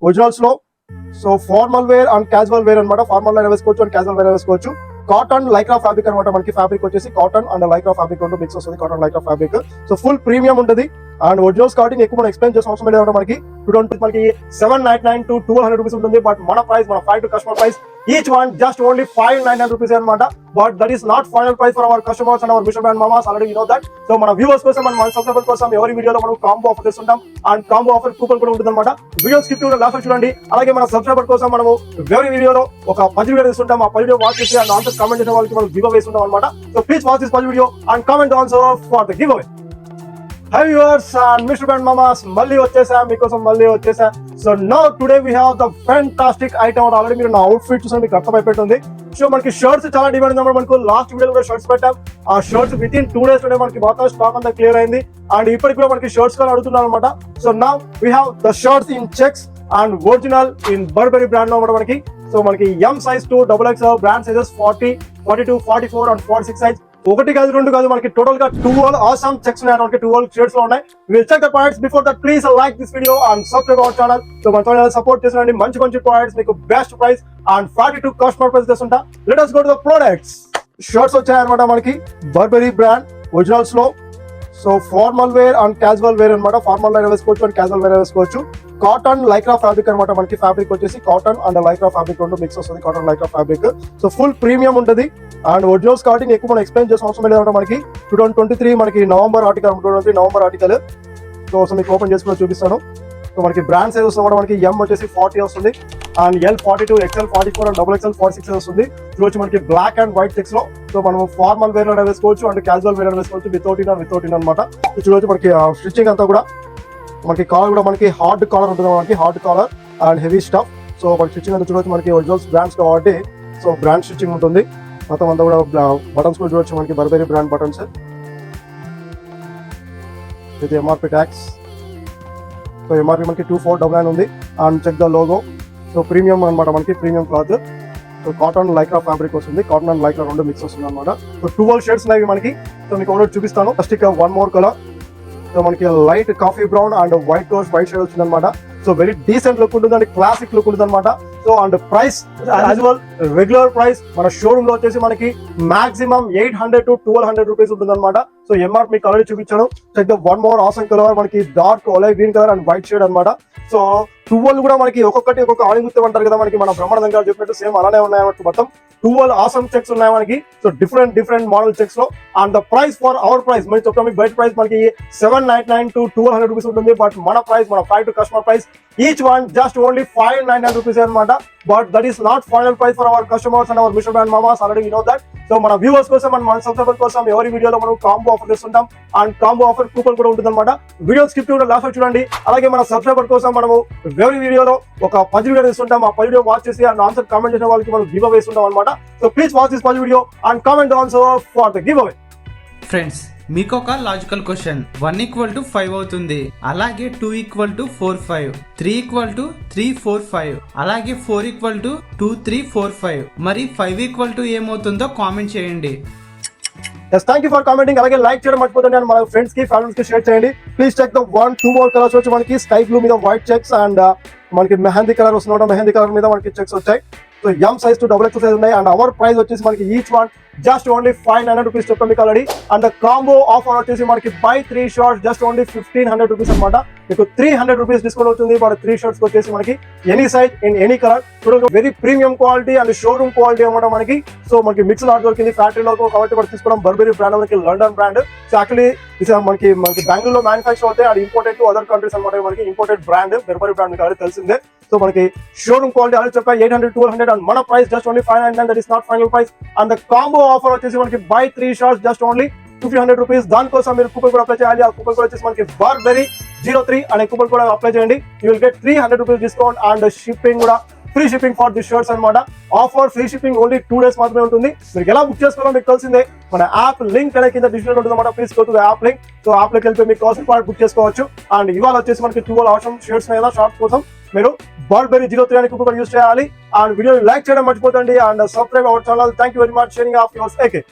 Originals లో. So formal wear and casual wear అనమాట. Formal wear వేసుకోవచ్చు అండ్ క్యాజువల్ వేర్ వేసుకోవచ్చు. కాటన్ లైక్రా ఫ్యాబ్రిక్ అనమాట. మనకి ఫ్యాబ్రిక్ వచ్చేసి కాటన్ అండ్ లైక్రా ఫ్యాబ్రిక్ రెండు మిక్స్ వస్తుంది. Cotton Lycra fabric. So full premium ఉంటుంది. అండ్ ఒరిజినల్ స్టార్టింగ్ ఎక్కువ మనం ఎక్స్ప్లెయిన్ చేసిన అవసరం లేదు. మనకి 799 to 1200 రూపీస్ ఉంటుంది. బట్ మన ప్రైస్, మన 5 to customer price, each one just only 599 rupees అనమాట. But that is not final price for our customers and our Mr.Brand mamas. Already you know that. So మన viewers కోసం and మన subscribers కోసం ఎవరి వీడియోలో మనం కాంబో ఆఫర్ చేస్తుంటాం. And combo offer coupon కూడా ఉంటుంది అనమాట. వీడియో స్కిప్ చేయకుండా లాస్ట్ చూడండి. అలాగే మన సబ్స్క్రైబర్ కోసం మనము ఎవరి వీడియోలో ఒక 10 వీడియో ఇస్తుంటాం. ఆ 10 వీడియో వాచ్ చేసి అండ్ ఆన్సర్ కామెంట్ చేసిన వాళ్ళకి మనం గివ్ అవే ఇస్తుంటాం అనమాట. So please watch this 10 video and comment answer for the give away. High viewers and Mr.Brand mamas, మళ్ళీ వచ్చేసా మీకోసం, మళ్ళీ వచ్చేసా. So now today we have the fantastic item. Already మీరు నా అవుట్ఫిట్ చూసాను, మీకు అర్థమైపోతుంది. సో మనకి షర్ట్స్ చాలా డిమాండ్ ఉంది. మనకు లాస్ట్ వీడియో కూడా షర్ట్స్ పెట్టాం. ఆ షర్ట్స్ విత్ ఇన్ 2 days లోనే మనకి మొత్తం స్టాక్ అంతా క్లియర్ అయింది. అండ్ ఇప్పటికి కూడా మనకి షర్ట్స్ కూడా అడుగుతున్నారు అనమాట. So now we have the shirts in checks and original in Burberry brand లో అనమాట మనకి. సో మనకి ఎం size to XXL brand sizes 40, 42, 44 and 46 size. ఒకటి కాదు, రెండు కాదు, మనకి టోటల్ గా 12 awesome చెక్స్ ఉన్నాయి. మనకి 12 షేడ్స్ లో ఉన్నాయి. Will check the products. Before that please like this video and subscribe our channel. So మన ఛానల్ సపోర్ట్ చేసినండి. మంచి మంచి ప్రొడక్ట్స్ మీకు best price and 42 customer price చేస్తుంటా. Let us go to the products. Shirts వచ్చాయన్నమాట మనకి బర్బరీ బ్రాండ్ ఒరిజినల్స్ లో. So formal wear and casual wear అనమాట. ఫార్మల్ వేర్ వేసుకోవచ్చు అండ్ క్యాజువల్ వేర్ వేసుకోవచ్చు. కాటన్ లైక్రా ఫ్యాబ్రిక్ అనమాట. మనకి ఫ్యాబ్రిక్ వచ్చేసి కాటన్ అండ్ లైక్రా ఫ్యాబ్రిక్ రెండు మిక్స్ వస్తుంది. Cotton Lycra fabric. So full premium ఉంటుంది. అండ్ ఒరిజినల్ స్టార్టింగ్ ఎక్కువ మనం ఎక్స్ప్లెయిన్ చేసిన అవసరం లేదు. మనకి 2023 మనకి నవంబర్ ఆర్టికల్. సో మీకు ఓపెన్ చేసుకుని చూపిస్తాను. సో మనకి బ్రాండ్ సైజ్ వస్తుంది. మనకి ఎం వచ్చేసి 40 వస్తుంది. And L 42, XL 44 and XXL 46 వస్తుంది. ఇది వచ్చి మనకి బ్లాక్ అండ్ వైట్ చెక్స్ లో. సో మనం ఫార్మల్ వేర్ లో వేసుకోవచ్చు అండ్ క్యాజువల్ వేర్ వేసుకోవచ్చు. వితౌట్ ఇన్ అనమాట. చూడవచ్చు మనకి స్టిచ్చింగ్ అంతా కూడా మనకి కాలర్ కూడా మనకి హార్డ్ కాలర్ ఉంటుంది. మనకి hard collar and heavy stuff. So మనకి స్టిచ్చింగ్ అంతా చూడవచ్చు మనకి ఒరిజినల్ బ్రాండ్స్ కాబట్టి సో బ్రాండ్ స్టిచ్చింగ్ ఉంటుంది. మొత్తం అంతా కూడా బటన్స్ కూడా చూడవచ్చు మనకి Burberry brand buttons with MRP tax. So MRP మనకి 2499 ఉంది. And check the logo. So premium అనమాట మనకి, premium cloth. So cotton Lycra fabric వస్తుంది. కాటన్ అండ్ లైక్రా రెండు మిక్స్ వస్తుంది అనమాట. సో 12 షేడ్స్ ఉన్నాయి మనకి. సో మీకు ఒకటి చూపిస్తాను. ఫస్ట్ ఇక వన్ మోర్ కలర్. సో మనకి light coffee brown and white shade వచ్చింది అనమాట. సో వెరీ డీసెంట్ లుక్ ఉంటుంది అండ్ క్లాసిక్ లుక్ ఉంటుంది అనమాట. So and price usual regular price మన షోరూమ్ లో వచ్చేసి మనకి మాక్సిమం 800 to 1200 రూపీస్ ఉంటుంది అనమాట. సో ఎంఆర్ మీకు ఆల్రెడీ చూపించాను. Check the one more awesome colour. మనకి dark olive green colour and white shade అనమాట. సో 12 కూడా మనకి ఒక్కొక్కటి ఒక్కొక్క ఆణిముత్యం అంటారు కదా మనకి, మన బ్రహ్మాండం గారు చెప్పినట్టు సేమ్ అలానే ఉన్నాయి. మొత్తం 12 ఆసమ్ చెక్స్ ఉన్నాయి మనకి. సో డిఫరెంట్ మోడల్ చెక్స్ లో. And the price for our price మనం చెప్తాం. మీకు బయట ప్రైస్ మనకి 799 to 1200 రూపీస్ ఉంటుంది. బట్ మన ప్రైస్, మన 5 to customer price, each one just only 599 rupees అనమాట. But that is not final price for our customers and our Mr.Brand mamas. Already you know that. So మన viewers కోసం and మన subscribers కోసం ఎవరి వీడియోలో మనం కాంబో ఆఫర్ చేస్తుంటాం. And combo offer coupon కూడా ఉంటుంది అనమాట. వీడియో స్కిప్ చేయకుండా లాస్ట్ చూడండి. అలాగే మన సబ్స్క్రైబర్ కోసం మనము ఎవరి వీడియోలో ఒక 10 వీడియో ఇస్తుంటాం. ఆ 10 వీడియో వాచ్ చేసి అండ్ ఆన్సర్ కామెంట్ చేసిన వాళ్ళకి మనం గివ్ అవే ఇస్తుంటాం అనమాట. So please watch this 10 video and comment answer for the give away. Friends, మీకు ఒక లాజికల్ క్వశ్చన్. 1 = 5 అవుతుంది. అలాగే 2 = 4, 5, 3 = 3, 4, 5, అలాగే 4 = 2, 3, 4, 5. మరి 5 ఏమవుతుందో కామెంట్ చేయండి. Thank you for commenting. అలాగే లైక్ చేయడం మర్చిపోతుంది. అండ్ మన ఫ్రెండ్స్ కి, ఫ్యామిలీస్ కి షేర్ చేయండి. Please check the 2 more colours వచ్చి మనకి స్కై బ్లూ మీద వైట్ చెక్స్ అండ్ మనకి మెహందీ కలర్ వస్తుంది. మెహందీ కలర్ మీద మనకి చెక్స్ వచ్చాయి. So M size to XXL size ఉన్నాయి. అండ్ అవర్ ప్రైస్ వచ్చేసి మనకి each one just only 500 rupees చెప్పండి మీకు already. And the combo offer వచ్చేసి మనకి buy 3 shirts just only 1500 rupees అనమాట. మీకు 300 రూపీస్ డిస్కౌంట్ అవుతుంది. బట్ 3 షర్ట్స్ వచ్చేసి మనకి any size in any colour. చూడండి, very premium quality and showroom quality అనమాట మనకి. సో మనకి మిక్స్ లాట్ దొరికింది ఫ్యాక్టరీలో కాబట్టి మనం తీసుకోవడం. బర్బరీ బ్రాండ్ మనకి లండన్ బ్రాండ్. సో యాక్చువల్లీ మనకి బెంగళూరులో మ్యానుఫ్యాక్చర్ అవుతాయి. అది ఇంపోర్టెడ్ టు అదర్ కంట్రీస్ అనమాట. మనకి ఇంపోర్టెడ్ బ్రాండ్ బర్బరీ బ్రాండ్ మీకు ఆల్రెడీ తెలిసిందే. సో మనకి షోరూమ్ క్వాలిటీ ఆల్రెడీ చెప్పా 800 to 1200. అండ్ మన price just only 599. That is not final price. And the combo offer వచ్చేసి మనకి buy 3 shirts just only 200 rupees. దానికోసం మీరు కూపన్ కూడా అప్లై చేయాలి. ఆ కూపన్ కూడా వచ్చేసి మనకి బర్బరీ 03 అనే కూపన్ కూడా అప్లై చేయండి. You will get 300 rupees discount and shipping కూడా free shipping for the shirts అనమాట. Offer free shipping only 2 days మాత్రమే ఉంటుంది. మీరు ఎలా బుక్ చేసుకోవాలో మీకు తెలిసిందే. మన యాప్ లింక్ అనేది కింద డిస్క్రిప్షన్ ఉంటుంది అనమాట. Please go to the app link. So app లోకి వెళ్తే మీకు కావాల్సిన ప్రోడక్ట్ బుక్ చేసుకోవచ్చు. అండ్ ఇవాళ వచ్చేసి మనకి 12 ఆప్షన్ షర్ట్స్ మీద షార్ట్స్ కోసం మీరు బర్బరీ 03 అనే కూపన్ యూస్ చేయాలి. అండ్ వీడియో లైక్ చేయడం మర్చిపోతండి. And subscribe our channel. Thank you very much. Sharing of yours. Okay.